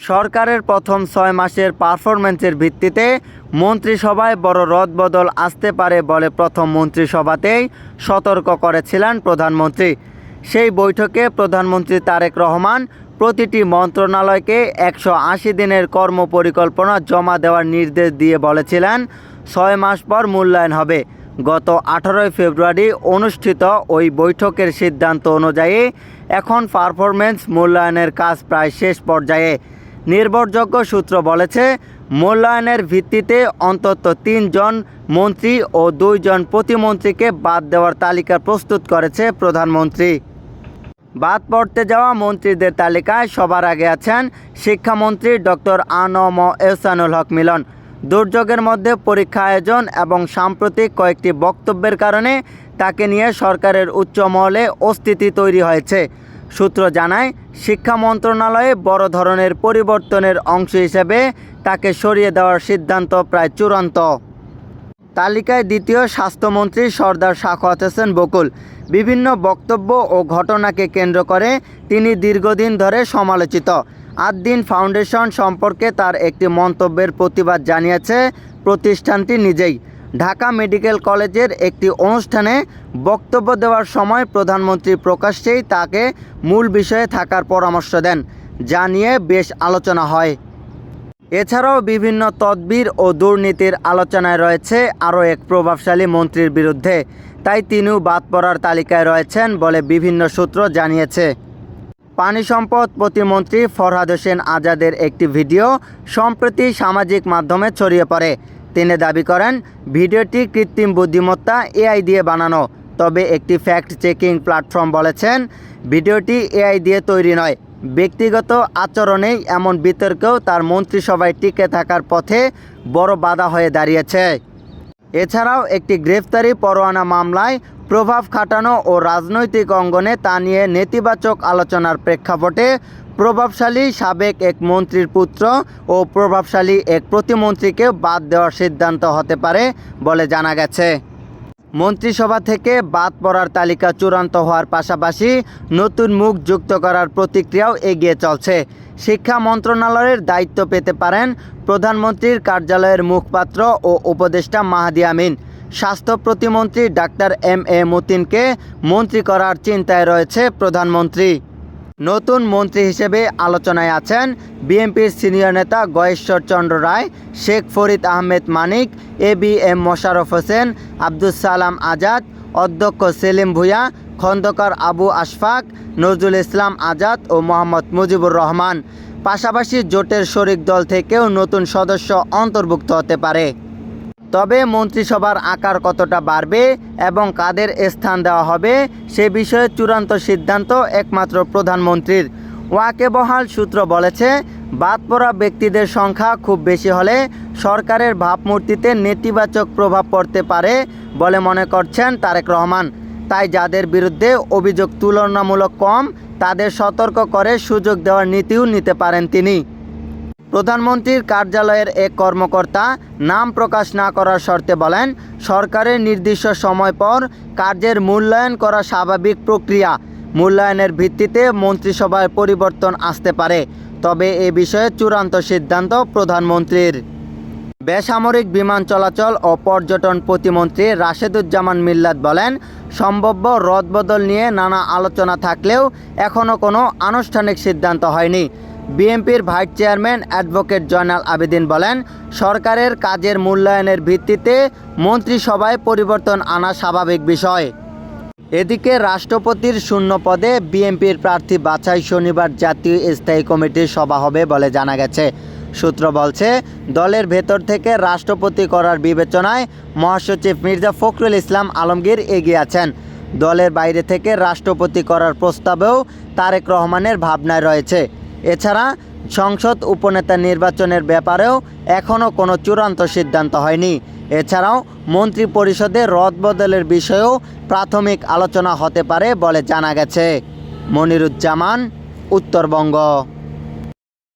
সরকারের প্রথম ৬ মাসের পারফরম্যান্সের ভিত্তিতে মন্ত্রিসভায় বড় রদবদল আসতে পারে বলে প্রথম মন্ত্রিসভাতেই সতর্ক করেছিলেন প্রধানমন্ত্রী। সেই বৈঠকে প্রধানমন্ত্রী তারেক রহমান প্রতিটি মন্ত্রণালয়কে ১৮০ দিনের কর্মপরিকল্পনা জমা দেওয়ার নির্দেশ দিয়ে বলেছিলেন ৬ মাস পর মূল্যায়ন হবে। গত ১৮ ফেব্রুয়ারি অনুষ্ঠিত ওই বৈঠকের সিদ্ধান্ত অনুযায়ী এখন পারফরম্যান্স মূল্যায়নের কাজ প্রায় শেষ পর্যায়ে। নির্ভরযোগ্য সূত্র বলেছে, মূল্যায়নের ভিত্তিতে অন্তত ৩ জন মন্ত্রী ও ২ জন প্রতিমন্ত্রীকে বাদ দেওয়ার তালিকা প্রস্তুত করেছে প্রধানমন্ত্রী। বাদ পড়তে যাওয়া মন্ত্রীদের তালিকায় সবার আগে আছেন শিক্ষামন্ত্রী ডক্টর আ.ন.ম এহসানুল হক মিলন। দুর্যোগের মধ্যে পরীক্ষা আয়োজন এবং সাম্প্রতিক কয়েকটি বক্তব্যের কারণে তাকে নিয়ে সরকারের উচ্চ মহলে অস্থিতি তৈরি হয়েছে। সূত্র জানায়, শিক্ষা মন্ত্রণালয়ে বড় ধরনের পরিবর্তনের অংশ হিসেবে তাকে সরিয়ে দেওয়ার সিদ্ধান্ত প্রায় চূড়ান্ত। তালিকায় দ্বিতীয় স্বাস্থ্যমন্ত্রী সরদার সাখাওয়াত হোসেন বকুল। বিভিন্ন বক্তব্য ও ঘটনাকে কেন্দ্র করে তিনি দীর্ঘদিন ধরে সমালোচিত। আদ-দ্বীন ফাউন্ডেশন সম্পর্কে তার একটি মন্তব্যের প্রতিবাদ জানিয়েছে প্রতিষ্ঠানটি নিজেই। ঢাকা মেডিকেল কলেজের একটি অনুষ্ঠানে বক্তব্য দেওয়ার সময় প্রধানমন্ত্রী প্রকাশ্যেই তাকে মূল বিষয়ে থাকার পরামর্শ দেন, যা নিয়ে বেশ আলোচনা হয়। এছাড়াও বিভিন্ন তদবির ও দুর্নীতির আলোচনায় রয়েছে আরও এক প্রভাবশালী মন্ত্রীর বিরুদ্ধে, তাই তিনিও বাদ পড়ার তালিকায় রয়েছেন বলে বিভিন্ন সূত্র জানিয়েছে। পানি সম্পদ প্রতিমন্ত্রী ফরহাদ হোসেন আজাদের একটি ভিডিও সম্প্রতি সামাজিক মাধ্যমে ছড়িয়ে পড়ে। তিনি দাবি করেন, ভিডিওটি কৃত্রিম বুদ্ধিমত্তা এআই দিয়ে বানানো। তবে একটি ফ্যাক্ট চেকিং প্ল্যাটফর্ম বলেছেন, ভিডিওটি এআই দিয়ে তৈরি নয়। ব্যক্তিগত আচরণেই এমন বিতর্কেও তার মন্ত্রিসভায় টিকে থাকার পথে বড় বাধা হয়ে দাঁড়িয়েছে। এছাড়াও একটি গ্রেফতারি পরোয়ানা মামলায় প্রভাব খাটানো ও রাজনৈতিক অঙ্গনে তা নিয়ে নেতিবাচক আলোচনার প্রেক্ষাপটে প্রভাবশালী সাবেক এক মন্ত্রীর পুত্র ও প্রভাবশালী এক প্রতিমন্ত্রীকে বাদ দেওয়ার সিদ্ধান্ত হতে পারে বলে জানা গেছে। মন্ত্রিসভা থেকে বাদ পড়ার তালিকা চূড়ান্ত হওয়ার পাশাপাশি নতুন মুখ যুক্ত করার প্রতিক্রিয়াও এগিয়ে চলছে। শিক্ষা মন্ত্রণালয়ের দায়িত্ব পেতে পারেন প্রধানমন্ত্রীর কার্যালয়ের মুখপাত্র ও উপদেষ্টা মাহাদি আমিন। স্বাস্থ্য প্রতিমন্ত্রী ডাক্তার এম.এ. মতিনকে মন্ত্রী করার চিন্তায় রয়েছে প্রধানমন্ত্রী। নতুন মন্ত্রী হিসেবে আলোচনায় আছেন বিএনপির সিনিয়র নেতা গয়েশ্বর চন্দ্র রায়, শেখ ফরিদ আহমেদ মানিক, এ.বি.এম. মোশাররফ হোসেন, আব্দুস সালাম আজাদ, অধ্যক্ষ সেলিম ভূঁইয়া, খন্দকার আবু আশফাক, নজরুল ইসলাম আজাদ ও মোহাম্মদ মুজিবুর রহমান। পাশাপাশি জোটের শরিক দল থেকেও নতুন সদস্য অন্তর্ভুক্ত হতে পারে। তবে মন্ত্রিসভার আকার কতটা বাড়বে এবং কাদের স্থান দেওয়া হবে সে বিষয়ে চূড়ান্ত সিদ্ধান্ত একমাত্র প্রধানমন্ত্রীর। ওয়াকিবহাল সূত্র বলেছে, বাদ পড়া ব্যক্তিদের সংখ্যা খুব বেশি হলে সরকারের ভাবমূর্তিতে নেতিবাচক প্রভাব পড়তে পারে বলে মনে করছেন তারেক রহমান। তাই যাদের বিরুদ্ধে অভিযোগ তুলনামূলক কম তাদের সতর্ক করে সুযোগ দেওয়ার নীতিও নিতে পারেন তিনি। প্রধানমন্ত্রীর কার্যালয়ের এক কর্মকর্তা নাম প্রকাশ না করার শর্তে বলেন, সরকারের নির্দিষ্ট সময় পর কার্যের মূল্যায়ন করা স্বাভাবিক প্রক্রিয়া। মূল্যায়নের ভিত্তিতে মন্ত্রিসভায় পরিবর্তন আসতে পারে, তবে এ বিষয়ে চূড়ান্ত সিদ্ধান্ত প্রধানমন্ত্রীর। বেসামরিক বিমান চলাচল ও পর্যটন প্রতিমন্ত্রী রাশেদুজ্জামান মিল্লাত বলেন, সম্ভাব্য রদবদল নিয়ে নানা আলোচনা থাকলেও এখনও কোনো আনুষ্ঠানিক সিদ্ধান্ত হয়নি। বিএনপির vice chairman advocate Joynal Abedin বলেন, সরকারের কাজের মূল্যায়নের ভিত্তিতে মন্ত্রিসভায় পরিবর্তন আনা স্বাভাবিক বিষয়। এদিকে রাষ্ট্রপতির শূন্য পদে বিএনপির প্রার্থী বাছাই শনিবার জাতীয় স্থায়ী কমিটির সভা হবে বলে জানা গেছে। সূত্র বলছে, দলের ভেতর থেকে রাষ্ট্রপতি করার বিবেচনায় মহাসচিব মির্জা ফখরুল ইসলাম আলমগীর এগিয়ে আছেন। দলের বাইরে থেকে রাষ্ট্রপতি করার প্রস্তাবেও তারেক রহমানের ভাবনায় রয়েছে। এছাড়া সংসদ উপনেতা নির্বাচনের ব্যাপারেও এখনও কোনো চূড়ান্ত সিদ্ধান্ত হয়নি। এছাড়াও মন্ত্রী পরিষদে রদবদলের বিষয়েও প্রাথমিক আলোচনা হতে পারে বলে জানা গেছে। মনিরুজ্জামান, উত্তরবঙ্গ।